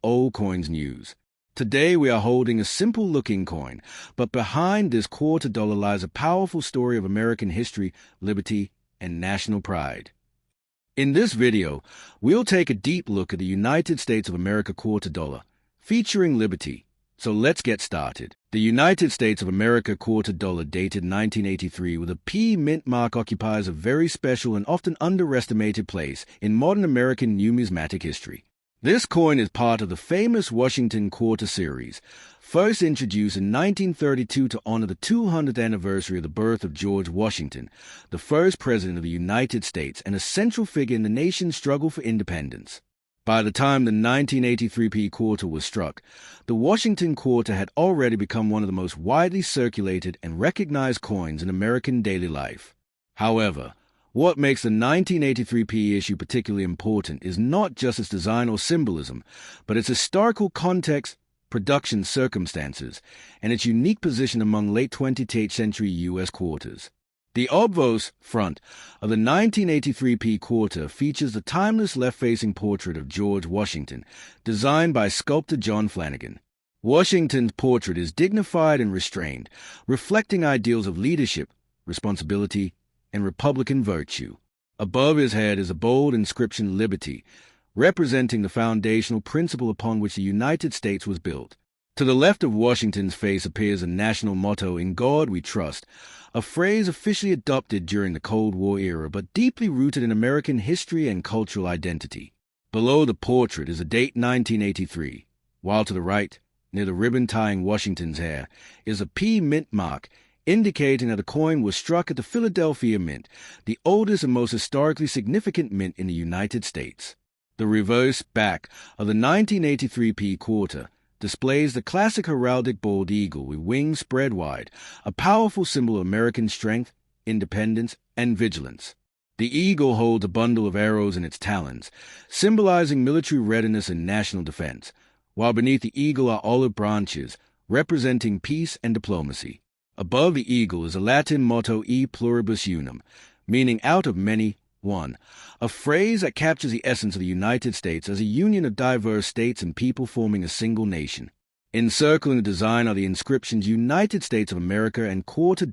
Old Coins News. Today we are holding a simple-looking coin, but behind this $quarter lies a powerful story of American history, liberty, and national pride. In this video, we'll take a deep look at the United States of America $quarter, featuring liberty. So let's get started. The United States of America $quarter dated 1983 with a P mint mark occupies a very special and often underestimated place in modern American numismatic history. This coin is part of the famous Washington Quarter series, first introduced in 1932 to honor the 200th anniversary of the birth of George Washington, the first president of the United States and a central figure in the nation's struggle for independence. By the time the 1983 P quarter was struck, the Washington Quarter had already become one of the most widely circulated and recognized coins in American daily life. However, what makes the 1983 P issue particularly important is not just its design or symbolism, but its historical context, production circumstances, and its unique position among late 20th century U.S. quarters. The obverse front of the 1983 P quarter features the timeless left-facing portrait of George Washington, designed by sculptor John Flanagan. Washington's portrait is dignified and restrained, reflecting ideals of leadership, responsibility, and Republican virtue. Above his head is a bold inscription, Liberty, representing the foundational principle upon which the United States was built. To the left of Washington's face appears a national motto, In God We Trust, a phrase officially adopted during the Cold War era but deeply rooted in American history and cultural identity. Below the portrait is a date 1983, while to the right, near the ribbon tying Washington's hair, is a P mint mark, indicating that the coin was struck at the Philadelphia Mint, the oldest and most historically significant mint in the United States. The reverse back of the 1983 P quarter displays the classic heraldic bald eagle with wings spread wide, a powerful symbol of American strength, independence, and vigilance. The eagle holds a bundle of arrows in its talons, symbolizing military readiness and national defense, while beneath the eagle are olive branches, representing peace and diplomacy. Above the eagle is a Latin motto, E pluribus unum, meaning out of many, one, a phrase that captures the essence of the United States as a union of diverse states and people forming a single nation. Encircling the design are the inscriptions United States of America and $quarter,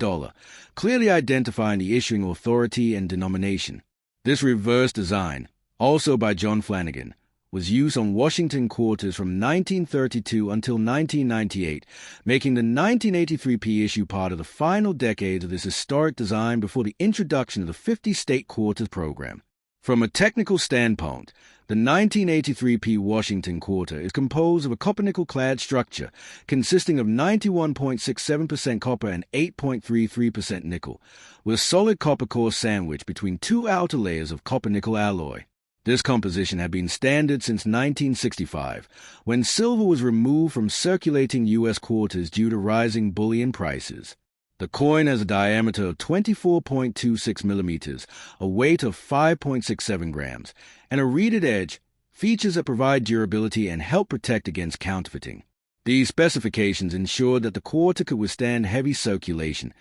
clearly identifying the issuing authority and denomination. This reverse design, also by John Flanagan, was used on Washington quarters from 1932 until 1998, making the 1983 P issue part of the final decade of this historic design before the introduction of the 50-state quarters program. From a technical standpoint, the 1983 P Washington Quarter is composed of a copper-nickel-clad structure consisting of 91.67% copper and 8.33% nickel, with a solid copper core sandwiched between two outer layers of copper-nickel alloy. This composition had been standard since 1965, when silver was removed from circulating U.S. quarters due to rising bullion prices. The coin has a diameter of 24.26 millimeters, a weight of 5.67 grams, and a reeded edge, features that provide durability and help protect against counterfeiting. These specifications ensured that the quarter could withstand heavy circulation,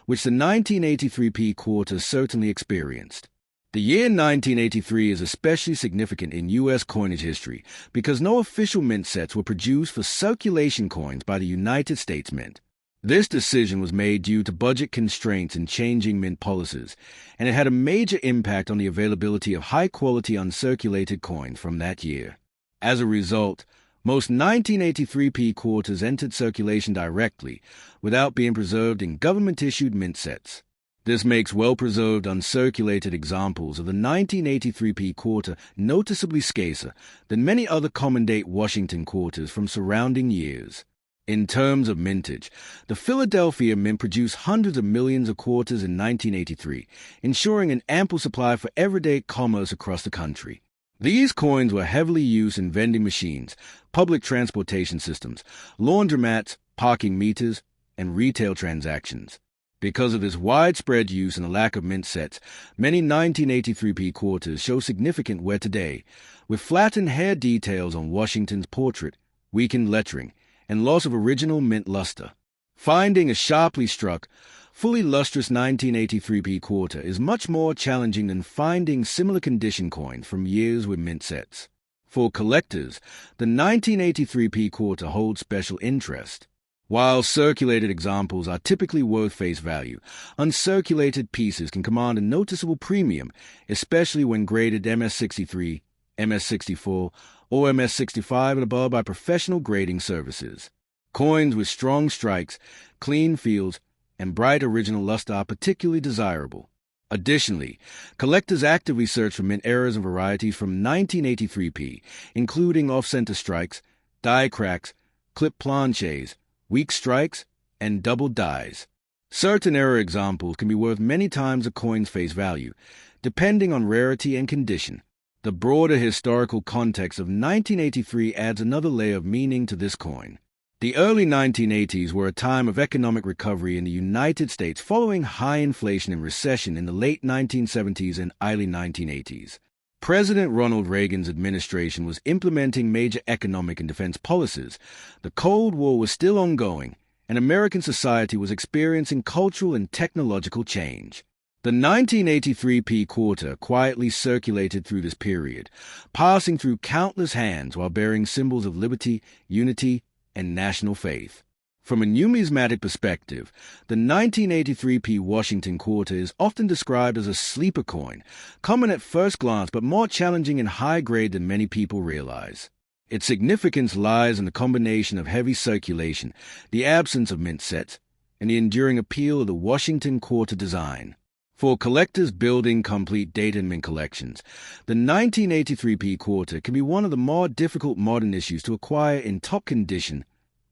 which the 1983 P quarter certainly experienced. The year 1983 is especially significant in U.S. coinage history because no official mint sets were produced for circulation coins by the United States Mint. This decision was made due to budget constraints and changing mint policies, and it had a major impact on the availability of high-quality uncirculated coins from that year. As a result, most 1983 P quarters entered circulation directly without being preserved in government-issued mint sets. This makes well-preserved uncirculated examples of the 1983 P quarter noticeably scarcer than many other common-date Washington quarters from surrounding years. In terms of mintage, the Philadelphia Mint produced hundreds of millions of quarters in 1983, ensuring an ample supply for everyday commerce across the country. These coins were heavily used in vending machines, public transportation systems, laundromats, parking meters, and retail transactions. Because of this widespread use and the lack of mint sets, many 1983 P quarters show significant wear today, with flattened hair details on Washington's portrait, weakened lettering, and loss of original mint luster. Finding a sharply struck, fully lustrous 1983 P quarter is much more challenging than finding similar condition coins from years with mint sets. For collectors, the 1983p quarter holds special interest. While circulated examples are typically worth face value, uncirculated pieces can command a noticeable premium, especially when graded MS63, MS64, or MS65 and above by professional grading services. Coins with strong strikes, clean fields, and bright original luster are particularly desirable. Additionally, collectors actively search for mint errors and varieties from 1983p, including off-center strikes, die cracks, clip planches, weak strikes, and double dies. Certain error examples can be worth many times a coin's face value, depending on rarity and condition. The broader historical context of 1983 adds another layer of meaning to this coin. The early 1980s were a time of economic recovery in the United States following high inflation and recession in the late 1970s and early 1980s. President Ronald Reagan's administration was implementing major economic and defense policies. The Cold War was still ongoing, and American society was experiencing cultural and technological change. The 1983p quarter quietly circulated through this period, passing through countless hands while bearing symbols of liberty, unity, and national faith. From a numismatic perspective, the 1983p Washington quarter is often described as a sleeper coin, common at first glance but more challenging and high grade than many people realize. Its significance lies in the combination of heavy circulation, the absence of mint sets, and the enduring appeal of the Washington quarter design. For collectors building complete data and mint collections, the 1983p quarter can be one of the more difficult modern issues to acquire in top condition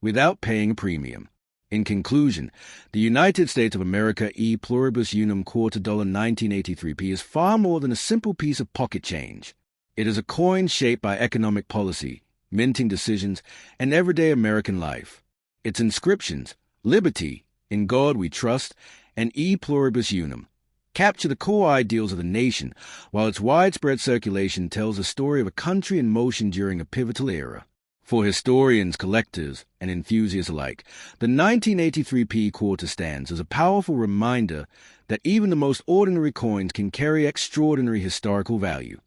without paying a premium. In conclusion, the United States of America E Pluribus Unum Quarter Dollar 1983p is far more than a simple piece of pocket change. It is a coin shaped by economic policy, minting decisions, and everyday American life. Its inscriptions, Liberty, In God We Trust, and E Pluribus Unum, capture the core ideals of the nation, while its widespread circulation tells the story of a country in motion during a pivotal era. For historians, collectors, and enthusiasts alike, the 1983p quarter stands as a powerful reminder that even the most ordinary coins can carry extraordinary historical value.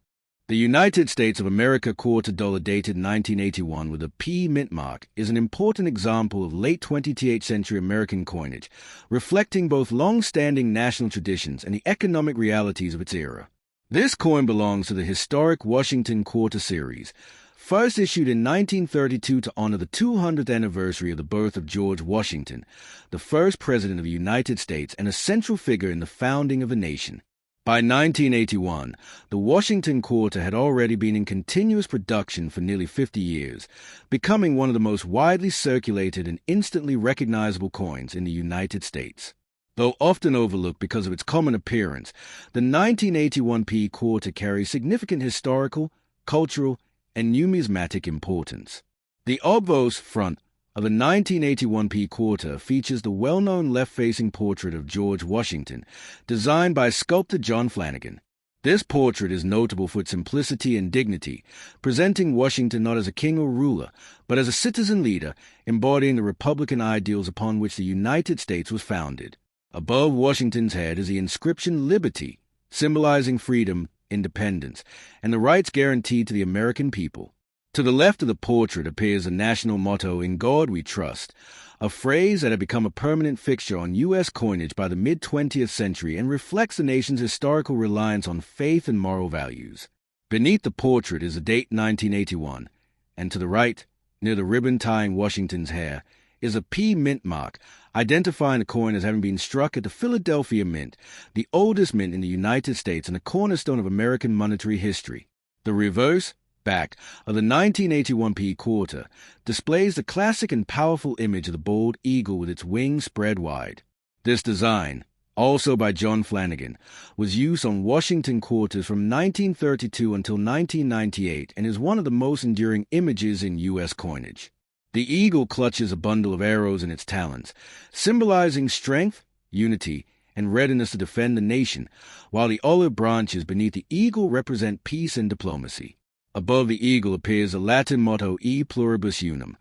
The United States of America quarter dollar dated 1981 with a P mint mark is an important example of late 20th century American coinage, reflecting both long-standing national traditions and the economic realities of its era. This coin belongs to the historic Washington Quarter series, first issued in 1932 to honor the 200th anniversary of the birth of George Washington, the first president of the United States and a central figure in the founding of the nation. By 1981, the Washington Quarter had already been in continuous production for nearly 50 years, becoming one of the most widely circulated and instantly recognizable coins in the United States. Though often overlooked because of its common appearance, the 1981p quarter carries significant historical, cultural, and numismatic importance. The obverse front of the 1981p quarter features the well-known left-facing portrait of George Washington, designed by sculptor John Flanagan. This portrait is notable for its simplicity and dignity, presenting Washington not as a king or ruler, but as a citizen leader embodying the Republican ideals upon which the United States was founded. Above Washington's head is the inscription Liberty, symbolizing freedom, independence, and the rights guaranteed to the American people. To the left of the portrait appears the national motto, In God We Trust, a phrase that had become a permanent fixture on U.S. coinage by the mid-20th century and reflects the nation's historical reliance on faith and moral values. Beneath the portrait is the date 1981, and to the right, near the ribbon tying Washington's hair, is a P mint mark, identifying the coin as having been struck at the Philadelphia Mint, the oldest mint in the United States and a cornerstone of American monetary history. The reverse back of the 1981p quarter displays the classic and powerful image of the bald eagle with its wings spread wide. This design, also by John Flanagan, was used on Washington quarters from 1932 until 1998 and is one of the most enduring images in U.S. coinage. The eagle clutches a bundle of arrows in its talons, symbolizing strength, unity, and readiness to defend the nation, while the olive branches beneath the eagle represent peace and diplomacy. Above the eagle appears the Latin motto E Pluribus Unum,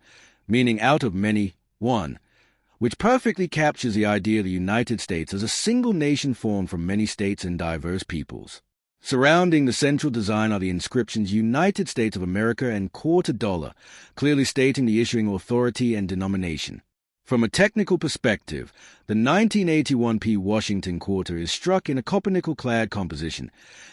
meaning out of many, one, which perfectly captures the idea of the United States as a single nation formed from many states and diverse peoples. Surrounding the central design are the inscriptions United States of America and quarter dollar, clearly stating the issuing authority and denomination. From a technical perspective, the 1981p Washington quarter is struck in a copper-nickel-clad composition,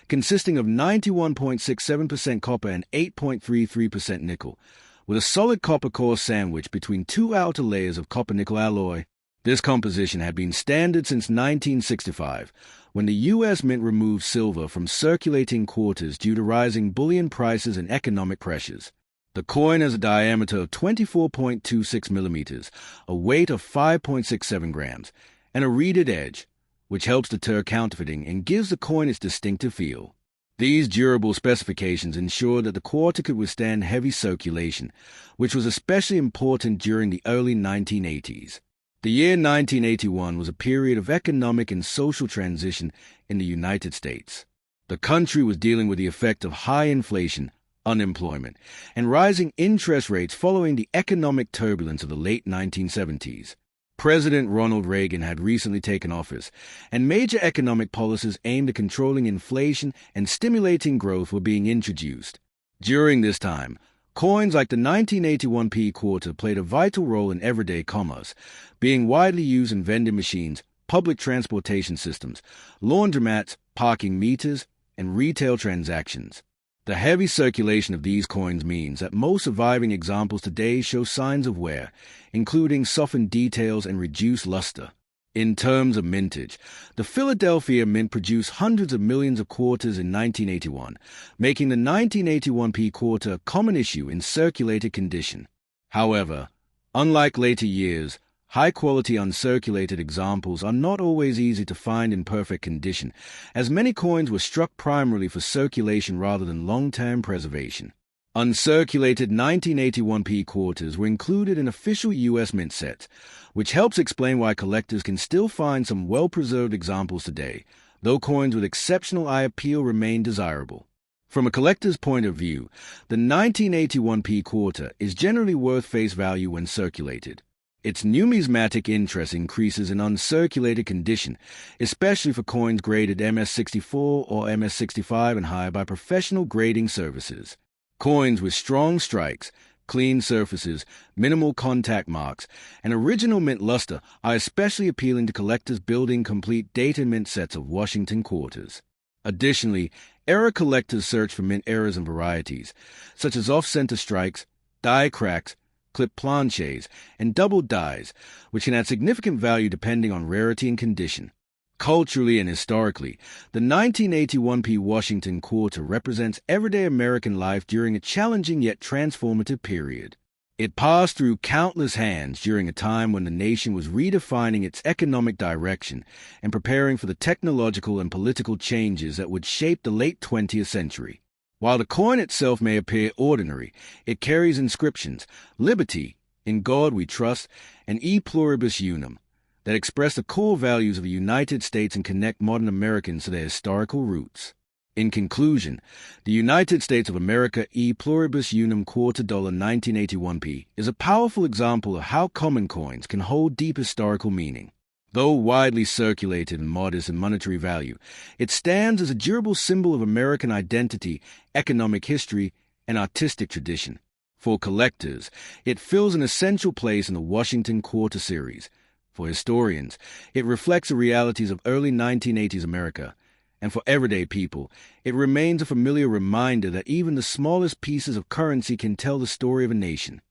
consisting of 91.67% copper and 8.33% nickel, with a solid copper core sandwiched between two outer layers of copper-nickel alloy. This composition had been standard since 1965, when the U.S. Mint removed silver from circulating quarters due to rising bullion prices and economic pressures. The coin has a diameter of 24.26 millimeters, a weight of 5.67 grams, and a reeded edge, which helps deter counterfeiting and gives the coin its distinctive feel. These durable specifications ensured that the quarter could withstand heavy circulation, which was especially important during the early 1980s. The year 1981 was a period of economic and social transition in the United States. The country was dealing with the effect of high inflation, unemployment, and rising interest rates following the economic turbulence of the late 1970s. President Ronald Reagan had recently taken office, and major economic policies aimed at controlling inflation and stimulating growth were being introduced. During this time, coins like the 1981p quarter played a vital role in everyday commerce, being widely used in vending machines, public transportation systems, laundromats, parking meters, and retail transactions. The heavy circulation of these coins means that most surviving examples today show signs of wear, including softened details and reduced luster. In terms of mintage, the Philadelphia Mint produced hundreds of millions of quarters in 1981, making the 1981p quarter a common issue in circulated condition. However, unlike later years, high-quality uncirculated examples are not always easy to find in perfect condition, as many coins were struck primarily for circulation rather than long-term preservation. Uncirculated 1981p quarters were included in official U.S. Mint sets, which helps explain why collectors can still find some well-preserved examples today, though coins with exceptional eye appeal remain desirable. From a collector's point of view, the 1981p quarter is generally worth face value when circulated. Its numismatic interest increases in uncirculated condition, especially for coins graded MS-64 or MS-65 and higher by professional grading services. Coins with strong strikes, clean surfaces, minimal contact marks, and original mint luster are especially appealing to collectors building complete data mint sets of Washington quarters. Additionally, error collectors search for mint errors and varieties, such as off-center strikes, die cracks, clip planches, and double dies, which can add significant value depending on rarity and condition. Culturally and historically, the 1981p Washington quarter represents everyday American life during a challenging yet transformative period. It passed through countless hands during a time when the nation was redefining its economic direction and preparing for the technological and political changes that would shape the late 20th century. While the coin itself may appear ordinary, it carries inscriptions, Liberty, In God We Trust, and E Pluribus Unum, that express the core values of the United States and connect modern Americans to their historical roots. In conclusion, the United States of America E Pluribus Unum quarter dollar 1981p is a powerful example of how common coins can hold deep historical meaning. Though widely circulated and modest in monetary value, it stands as a durable symbol of American identity, economic history, and artistic tradition. For collectors, it fills an essential place in the Washington Quarter series. For historians, it reflects the realities of early 1980s America. And for everyday people, it remains a familiar reminder that even the smallest pieces of currency can tell the story of a nation.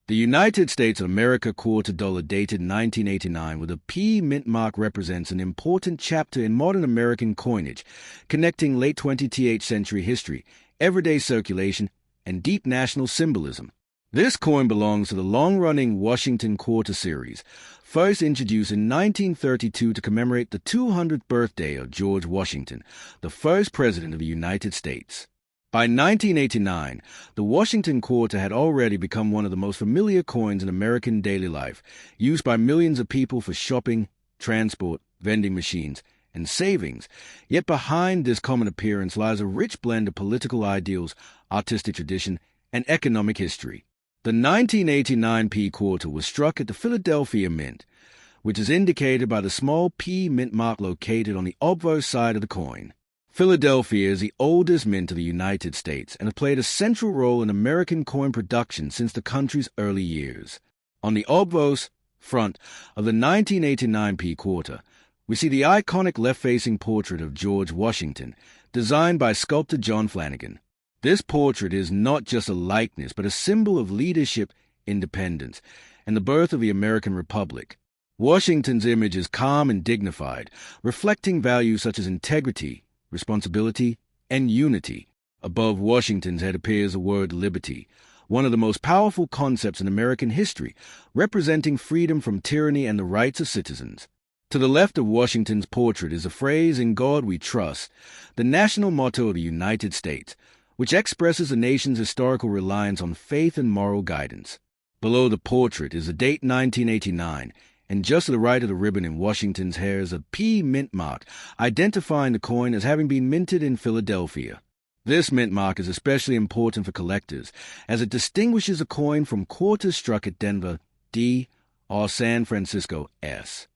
The United States of America quarter dollar dated 1989 with a P mint mark represents an important chapter in modern American coinage, connecting late 20th century history, everyday circulation, and deep national symbolism. This coin belongs to the long-running Washington Quarter series, first introduced in 1932 to commemorate the 200th birthday of George Washington, the first president of the United States. By 1989, the Washington Quarter had already become one of the most familiar coins in American daily life, used by millions of people for shopping, transport, vending machines, and savings. Yet behind this common appearance lies a rich blend of political ideals, artistic tradition, and economic history. The 1989p quarter was struck at the Philadelphia Mint, which is indicated by the small P mint mark located on the obverse side of the coin. Philadelphia is the oldest mint of the United States and has played a central role in American coin production since the country's early years. On the obverse front of the 1989 P quarter, we see the iconic left-facing portrait of George Washington, designed by sculptor John Flanagan. This portrait is not just a likeness, but a symbol of leadership, independence, and the birth of the American Republic. Washington's image is calm and dignified, reflecting values such as integrity, responsibility, and unity. Above Washington's head appears the word liberty, one of the most powerful concepts in American history, representing freedom from tyranny and the rights of citizens. To the left of Washington's portrait is the phrase, "In God We Trust," the national motto of the United States, which expresses the nation's historical reliance on faith and moral guidance. Below the portrait is the date 1989, and just to the right of the ribbon in Washington's hair is a P mint mark, identifying the coin as having been minted in Philadelphia. This mint mark is especially important for collectors, as it distinguishes a coin from quarters struck at Denver, D, or San Francisco, S.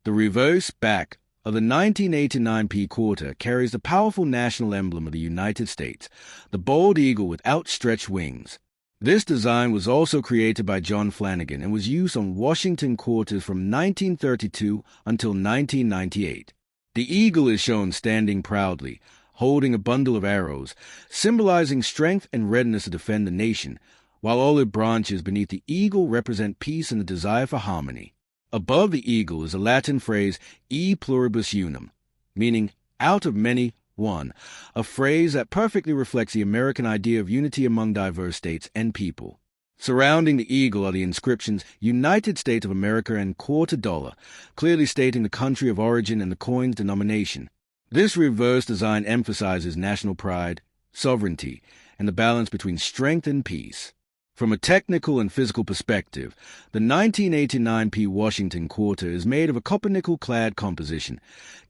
The reverse back of the 1989 P quarter carries the powerful national emblem of the United States, the bald eagle with outstretched wings. This design was also created by John Flanagan and was used on Washington quarters from 1932 until 1998. The eagle is shown standing proudly, holding a bundle of arrows, symbolizing strength and readiness to defend the nation, while olive branches beneath the eagle represent peace and the desire for harmony. Above the eagle is a Latin phrase, e pluribus unum, meaning out of many, one, a phrase that perfectly reflects the American idea of unity among diverse states and people. Surrounding the eagle are the inscriptions United States of America and quarter dollar, clearly stating the country of origin and the coin's denomination. This reverse design emphasizes national pride, sovereignty, and the balance between strength and peace. From a technical and physical perspective, the 1989 P Washington quarter is made of a copper-nickel-clad composition,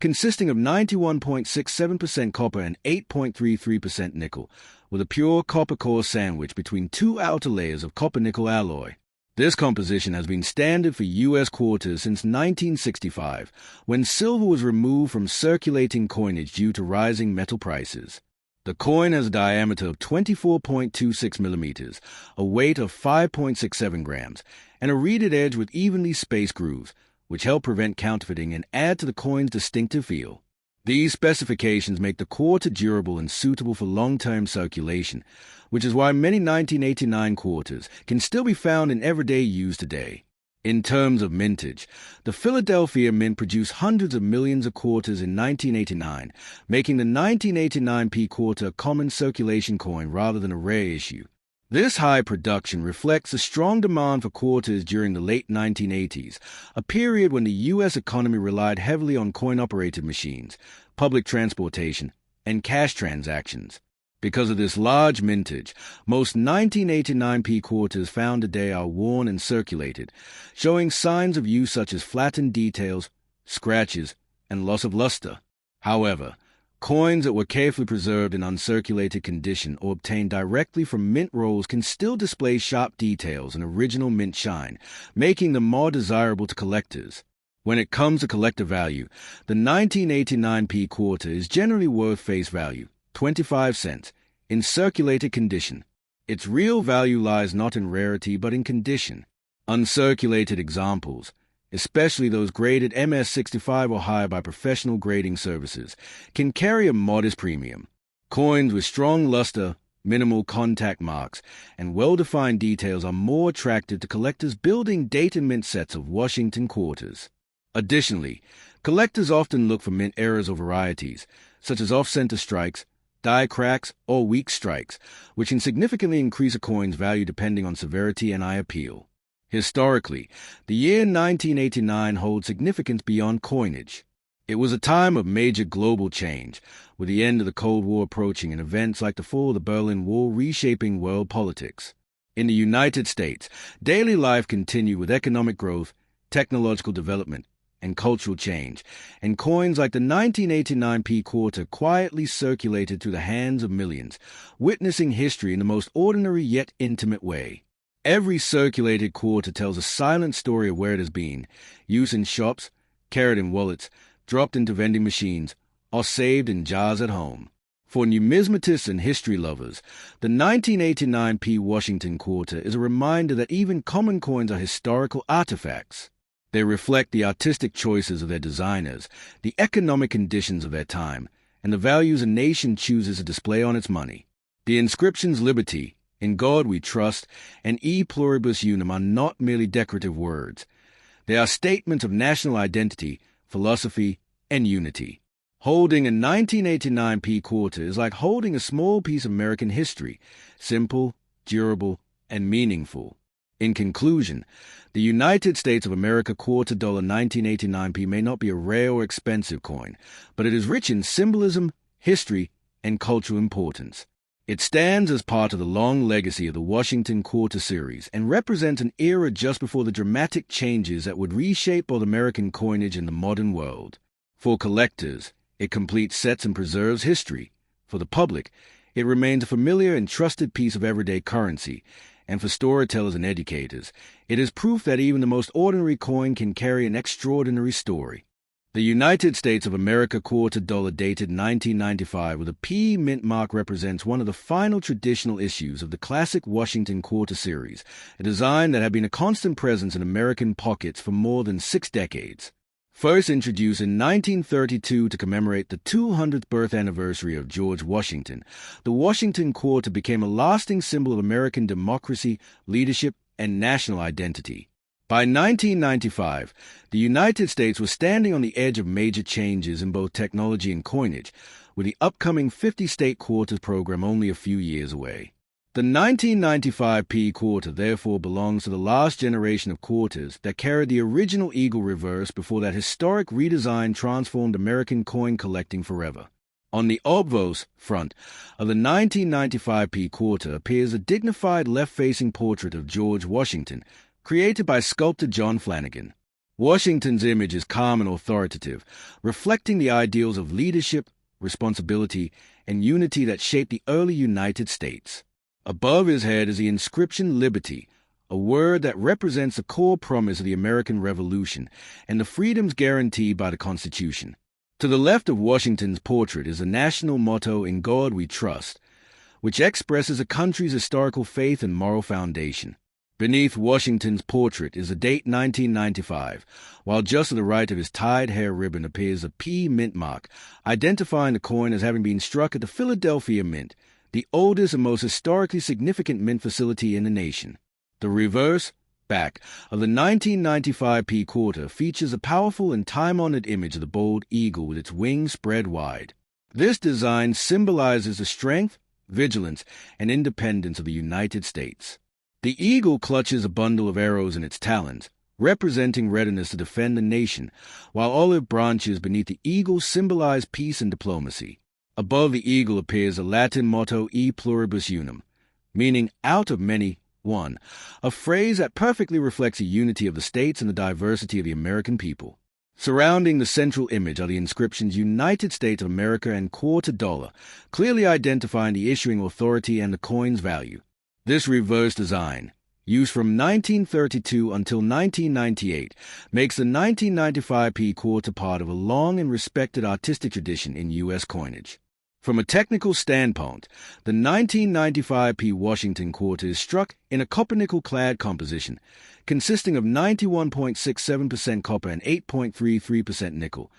consisting of 91.67% copper and 8.33% nickel, with a pure copper core sandwiched between two outer layers of copper-nickel alloy. This composition has been standard for U.S. quarters since 1965, when silver was removed from circulating coinage due to rising metal prices. The coin has a diameter of 24.26 millimeters, a weight of 5.67 grams, and a reeded edge with evenly spaced grooves, which help prevent counterfeiting and add to the coin's distinctive feel. These specifications make the quarter durable and suitable for long-term circulation, which is why many 1989 quarters can still be found in everyday use today. In terms of mintage, the Philadelphia Mint produced hundreds of millions of quarters in 1989, making the 1989 P quarter a common circulation coin rather than a rare issue. This high production reflects a strong demand for quarters during the late 1980s, a period when the U.S. economy relied heavily on coin-operated machines, public transportation, and cash transactions. Because of this large mintage, most 1989 P quarters found today are worn and circulated, showing signs of use such as flattened details, scratches, and loss of luster. However, coins that were carefully preserved in uncirculated condition or obtained directly from mint rolls can still display sharp details and original mint shine, making them more desirable to collectors. When it comes to collector value, the 1989 P quarter is generally worth face value, 25 cents, in circulated condition. Its real value lies not in rarity but in condition. Uncirculated examples, especially those graded MS-65 or higher by professional grading services, can carry a modest premium. Coins with strong luster, minimal contact marks, and well-defined details are more attractive to collectors building date and mint sets of Washington quarters. Additionally, collectors often look for mint errors or varieties, such as off-center strikes, die cracks, or weak strikes, which can significantly increase a coin's value depending on severity and eye appeal. Historically, the year 1989 holds significance beyond coinage. It was a time of major global change, with the end of the Cold War approaching and events like the fall of the Berlin Wall reshaping world politics. In the United States, daily life continued with economic growth, technological development, and cultural change, and coins like the 1989 P quarter quietly circulated through the hands of millions, witnessing history in the most ordinary yet intimate way. Every circulated quarter tells a silent story of where it has been, used in shops, carried in wallets, dropped into vending machines, are saved in jars at home. For numismatists and history lovers, the 1989 P. Washington quarter is a reminder that even common coins are historical artifacts. They reflect the artistic choices of their designers, the economic conditions of their time, and the values a nation chooses to display on its money. The inscriptions Liberty, In God We Trust, and E Pluribus Unum are not merely decorative words. They are statements of national identity, philosophy, and unity. Holding a 1989 P quarter is like holding a small piece of American history, simple, durable, and meaningful. In conclusion, the United States of America quarter dollar 1989 P may not be a rare or expensive coin, but it is rich in symbolism, history, and cultural importance. It stands as part of the long legacy of the Washington Quarter series and represents an era just before the dramatic changes that would reshape both American coinage and the modern world. For collectors, it completes sets and preserves history. For the public, it remains a familiar and trusted piece of everyday currency. And for storytellers and educators, it is proof that even the most ordinary coin can carry an extraordinary story. The United States of America quarter dollar dated 1995 with a P mint mark represents one of the final traditional issues of the classic Washington Quarter series, a design that had been a constant presence in American pockets for more than 6 decades. First introduced in 1932 to commemorate the 200th birth anniversary of George Washington, the Washington Quarter became a lasting symbol of American democracy, leadership, and national identity. By 1995, the United States was standing on the edge of major changes in both technology and coinage, with the upcoming 50-state quarters program only a few years away. The 1995 P quarter therefore belongs to the last generation of quarters that carried the original eagle reverse before that historic redesign transformed American coin collecting forever. On the obverse front of the 1995 P quarter appears a dignified left-facing portrait of George Washington, created by sculptor John Flanagan. Washington's image is calm and authoritative, reflecting the ideals of leadership, responsibility, and unity that shaped the early United States. Above his head is the inscription Liberty, a word that represents the core promise of the American Revolution and the freedoms guaranteed by the Constitution. To the left of Washington's portrait is the national motto, In God We Trust, which expresses a country's historical faith and moral foundation. Beneath Washington's portrait is the date 1995, while just to the right of his tied hair ribbon appears a P mint mark, identifying the coin as having been struck at the Philadelphia Mint, the oldest and most historically significant mint facility in the nation. The reverse, back, of the 1995 P quarter features a powerful and time-honored image of the bold eagle with its wings spread wide. This design symbolizes the strength, vigilance, and independence of the United States. The eagle clutches a bundle of arrows in its talons, representing readiness to defend the nation, while olive branches beneath the eagle symbolize peace and diplomacy. Above the eagle appears the Latin motto E Pluribus Unum, meaning out of many, one, a phrase that perfectly reflects the unity of the states and the diversity of the American people. Surrounding the central image are the inscriptions United States of America and quarter dollar, clearly identifying the issuing authority and the coin's value. This reverse design, used from 1932 until 1998, makes the 1995 P quarter part of a long and respected artistic tradition in U.S. coinage. From a technical standpoint, the 1995 P Washington quarter is struck in a copper-nickel-clad composition, consisting of 91.67% copper and 8.33% nickel,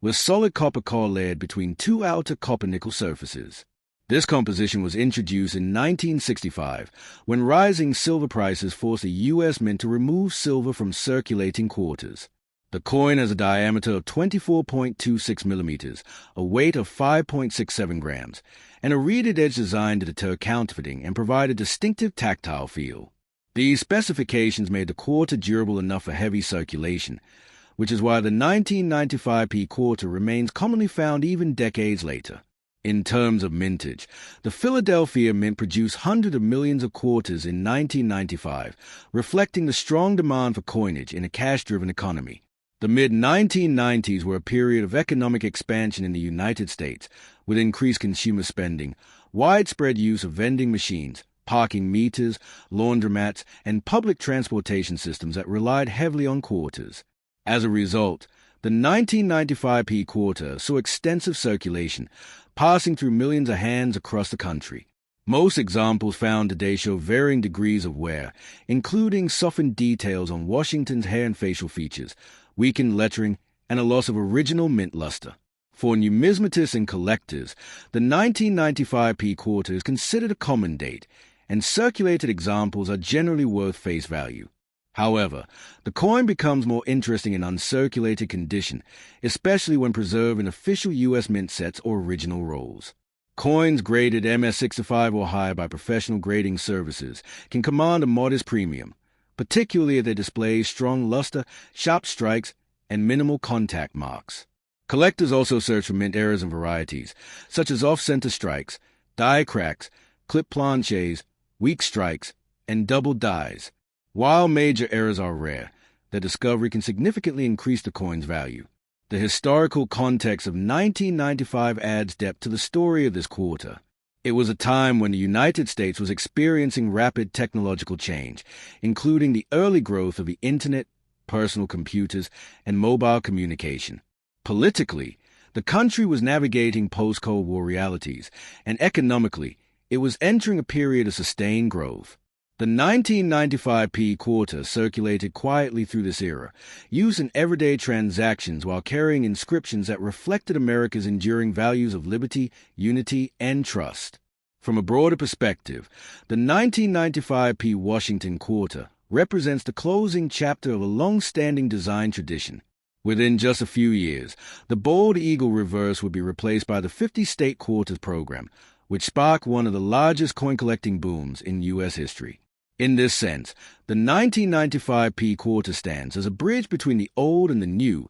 with solid copper core layered between 2 outer copper-nickel surfaces. This composition was introduced in 1965, when rising silver prices forced the U.S. Mint to remove silver from circulating quarters. The coin has a diameter of 24.26 millimeters, a weight of 5.67 grams, and a reeded edge designed to deter counterfeiting and provide a distinctive tactile feel. These specifications made the quarter durable enough for heavy circulation, which is why the 1995 P quarter remains commonly found even decades later. In terms of mintage, the Philadelphia Mint produced hundreds of millions of quarters in 1995, reflecting the strong demand for coinage in a cash-driven economy. The mid-1990s were a period of economic expansion in the United States, with increased consumer spending, widespread use of vending machines, parking meters, laundromats, and public transportation systems that relied heavily on quarters. As a result, The 1995p quarter saw extensive circulation, passing through millions of hands across the country. Most examples found today show varying degrees of wear, including softened details on Washington's hair and facial features, weakened lettering, and a loss of original mint luster. For numismatists and collectors, the 1995p quarter is considered a common date, and circulated examples are generally worth face value. However, the coin becomes more interesting in uncirculated condition, especially when preserved in official U.S. mint sets or original rolls. Coins graded MS65 or higher by professional grading services can command a modest premium, particularly if they display strong luster, sharp strikes, and minimal contact marks. Collectors also search for mint errors and varieties, such as off-center strikes, die cracks, clip planches, weak strikes, and double dies. While major errors are rare, their discovery can significantly increase the coin's value. The historical context of 1995 adds depth to the story of this quarter. It was a time when the United States was experiencing rapid technological change, including the early growth of the Internet, personal computers, and mobile communication. Politically, the country was navigating post-Cold War realities, and economically, it was entering a period of sustained growth. The 1995p quarter circulated quietly through this era, used in everyday transactions while carrying inscriptions that reflected America's enduring values of liberty, unity, and trust. From a broader perspective, the 1995p Washington quarter represents the closing chapter of a long-standing design tradition. Within just a few years, the Bald Eagle reverse would be replaced by the 50-state quarters program, which sparked one of the largest coin-collecting booms in U.S. history. In this sense, the 1995p quarter stands as a bridge between the old and the new,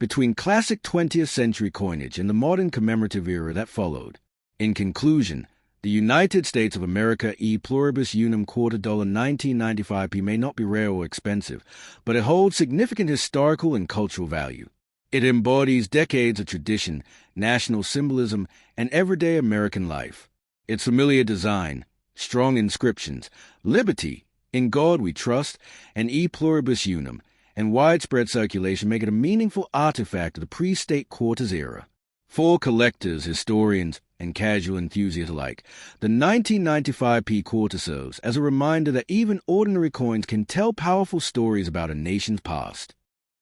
between classic 20th century coinage and the modern commemorative era that followed. In conclusion, the United States of America e pluribus unum quarter dollar 1995p may not be rare or expensive, but it holds significant historical and cultural value. It embodies decades of tradition, national symbolism, and everyday American life. Its familiar design, strong inscriptions, liberty, in God we trust, and e pluribus unum, and widespread circulation make it a meaningful artifact of the pre-state quarters era. For collectors, historians, and casual enthusiasts alike, the 1995p quarter serves as a reminder that even ordinary coins can tell powerful stories about a nation's past.